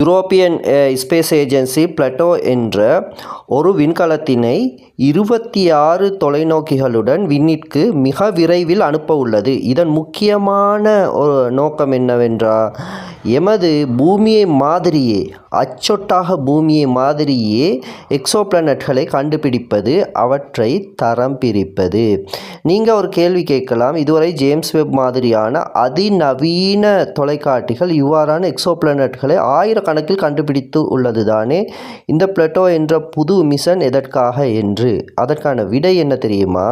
European space agency பிளட்டோ என்ற ஒரு விண்கலத்தினை 26 தொலைநோக்கிகளுடன் விண்ணிற்கு மிக விரைவில் அனுப்ப உள்ளது. இதன் முக்கியமான ஒரு நோக்கம் என்னவென்றால், எமது பூமியை மாதிரியே, அச்சொட்டாக பூமியை மாதிரியே எக்ஸோபிளானட்களை கண்டுபிடிப்பது, அவற்றை தரம் பிரிப்பது. நீங்கள் ஒரு கேள்வி கேட்கலாம், இதுவரை ஜேம்ஸ் வெப் மாதிரியான அதிநவீன தொலைக்காட்டிகள் இவ்வாறான எக்ஸோபிளானட்களை ஆயிரக்கணக்கில் கண்டுபிடித்து உள்ளது தானே, இந்த பிளட்டோ என்ற புது மிஷன் எதற்காக என்று. அதற்கான விடை என்ன தெரியுமா?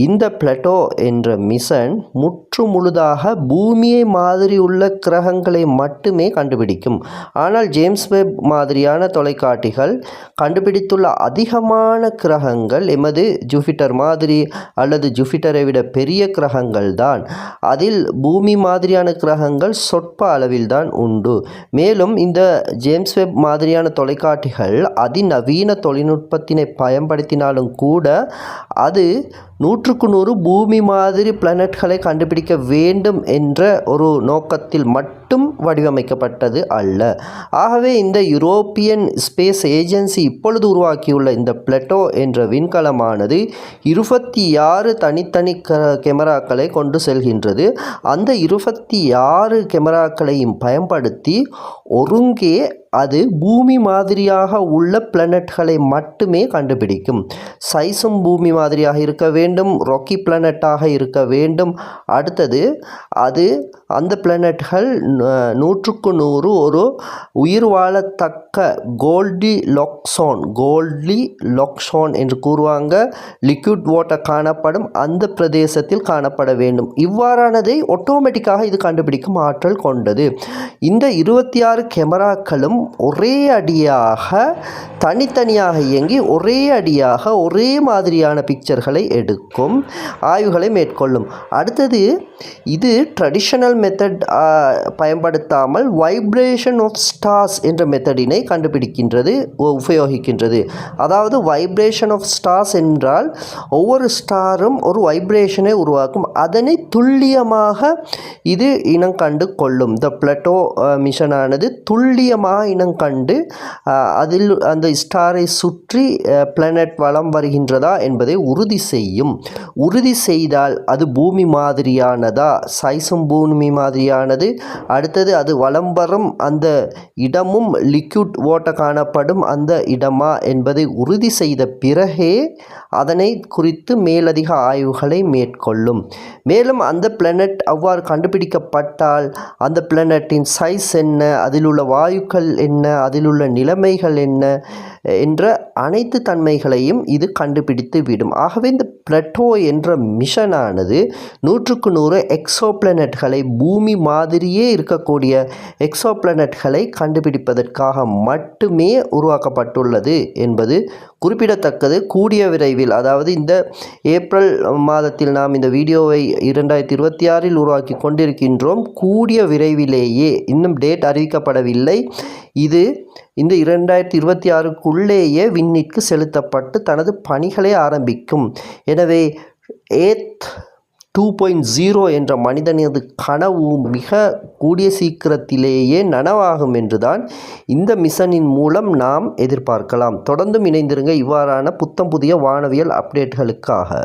இந்த பிளட்டோ என்ற மிஷன் முற்று முழுதாக பூமியை மாதிரி உள்ள கிரகங்களை மட்டுமே கண்டுபிடிக்கும். ஆனால் ஜேம்ஸ் வெப் மாதிரியான தொலைக்காட்டிகள் கண்டுபிடித்துள்ள அதிகமான கிரகங்கள் எமது ஜூபிட்டர் மாதிரி அல்லது ஜூபிட்டரை விட பெரிய கிரகங்கள் தான். அதில் பூமி மாதிரியான கிரகங்கள் சொற்ப அளவில் தான் உண்டு. மேலும் இந்த ஜேம்ஸ் வெப் மாதிரியான தொலைக்காட்டிகள் அதிநவீன தொழில்நுட்பத்தினை பயன்படுத்தினாலும் கூட அது 100க்கு 100 பூமி மாதிரி பிளானட்களை கண்டுபிடிக்க வேண்டும் என்ற ஒரு நோக்கத்தில் மட்டும் வடிவமைக்கப்பட்டது அல்ல. ஆகவே இந்த யூரோப்பியன் ஸ்பேஸ் ஏஜென்சி இப்பொழுது உருவாக்கியுள்ள இந்த பிளட்டோ என்ற விண்கலமானது 26 தனித்தனி கேமராக்களை கொண்டு செல்கின்றது. அந்த 26 கேமராக்களையும் பயன்படுத்தி ஒருங்கே அது பூமி மாதிரியாக உள்ள பிளானட்களை மட்டுமே கண்டுபிடிக்கும். சைஸும் பூமி மாதிரியாக இருக்க வேண்டும், ராக்கி பிளானட்டாக இருக்க வேண்டும். அடுத்தது அது அந்த பிளானட்கள் 100க்கு 100 ஒரு உயிர் வாழத்தக்க கோல்டி லாக்ஸோன் என்று கூறுவாங்க, லிக்விட் வாட்டர் காணப்படும் அந்த பிரதேசத்தில் காணப்பட வேண்டும். இவ்வாறானதை ஆட்டோமேட்டிக்காக இது கண்டுபிடிக்கும் ஆற்றல் கொண்டது. இந்த 26 கேமராக்களும் ஒரே அடியாக தனித்தனியாக இயங்கி ஒரே அடியாக ஒரே மாதிரியான பிக்சர்களை எடுக்கும், ஆய்வுகளை மேற்கொள்ளும். அடுத்தது இது ட்ரெடிஷனல் மெத்தட் பயன்படுத்தாமல் வைப்ரேஷன் ஆஃப் ஸ்டார்ஸ் என்ற மெத்தடினை கண்டுபிடிக்கின்றது, உபயோகிக்கின்றது. அதாவது வைப்ரேஷன் ஆஃப் ஸ்டார்ஸ் என்றால் ஒவ்வொரு ஸ்டாரும் ஒரு வைப்ரேஷனை உருவாக்கும், அதனை துல்லியமாக இது இனம் கண்டு கொள்ளும். இந்த பிளட்டோ மிஷனானது துல்லியமாக இனம் கண்டு அதில் அந்த ஸ்டாரை சுற்றி பிளானட் வலம் வருகின்றதா என்பதை உறுதி செய்யும். உறுதி செய்தால் அது பூமி மாதிரியானதா, சைஸும் பூமி மாதிரியானது, அடுத்தது அது வலம் வரும் அந்த இடமும் லிக்விட் வாட்டர் காணப்படும் அந்த இடமா என்பதை உறுதி செய்த பிறகே அதனை குறித்து மேலதிக ஆய்வுகளை மேற்கொள்ளும். மேலும் அந்த பிளானட் அவ்வாறு கண்டுபிடிக்கப்பட்டால் அந்த பிளானட்டின் சைஸ் என்ன, அதில் உள்ள வாயுக்கள் என்ன, அதில் உள்ள நிலைமைகள் என்ன என்ற அனைத்து தன்மைகளையும் இது கண்டுபிடித்து விடும். ஆகவே இந்த பிளட்டோ என்ற மிஷனானது 100க்கு 100 எக்ஸோபிளானட்களை, பூமி மாதிரியே இருக்கக்கூடிய எக்ஸோபிளானட்களை கண்டுபிடிப்பதற்காக மட்டுமே உருவாக்கப்பட்டுள்ளது என்பது குறிப்பிடத்தக்கது. கூடிய விரைவில், அதாவது இந்த ஏப்ரல் மாதத்தில் நாம் இந்த வீடியோவை 2026 உருவாக்கி கொண்டிருக்கின்றோம். கூடிய விரைவிலேயே, இன்னும் டேட் அறிவிக்கப்படவில்லை, இது இந்த 2026க்குள்ளேயே விண்ணிற்கு செலுத்தப்பட்டு தனது பணிகளை ஆரம்பிக்கும். எனவே எர்த் 2.0 என்ற மனிதனது கனவு மிக கூடிய சீக்கிரத்திலேயே நனவாகும் என்றுதான் இந்த மிஷனின் மூலம் நாம் எதிர்பார்க்கலாம். தொடர்ந்தும் இணைந்திருங்க இவ்வாறான புத்தம் புதிய வானவியல் அப்டேட்களுக்காக.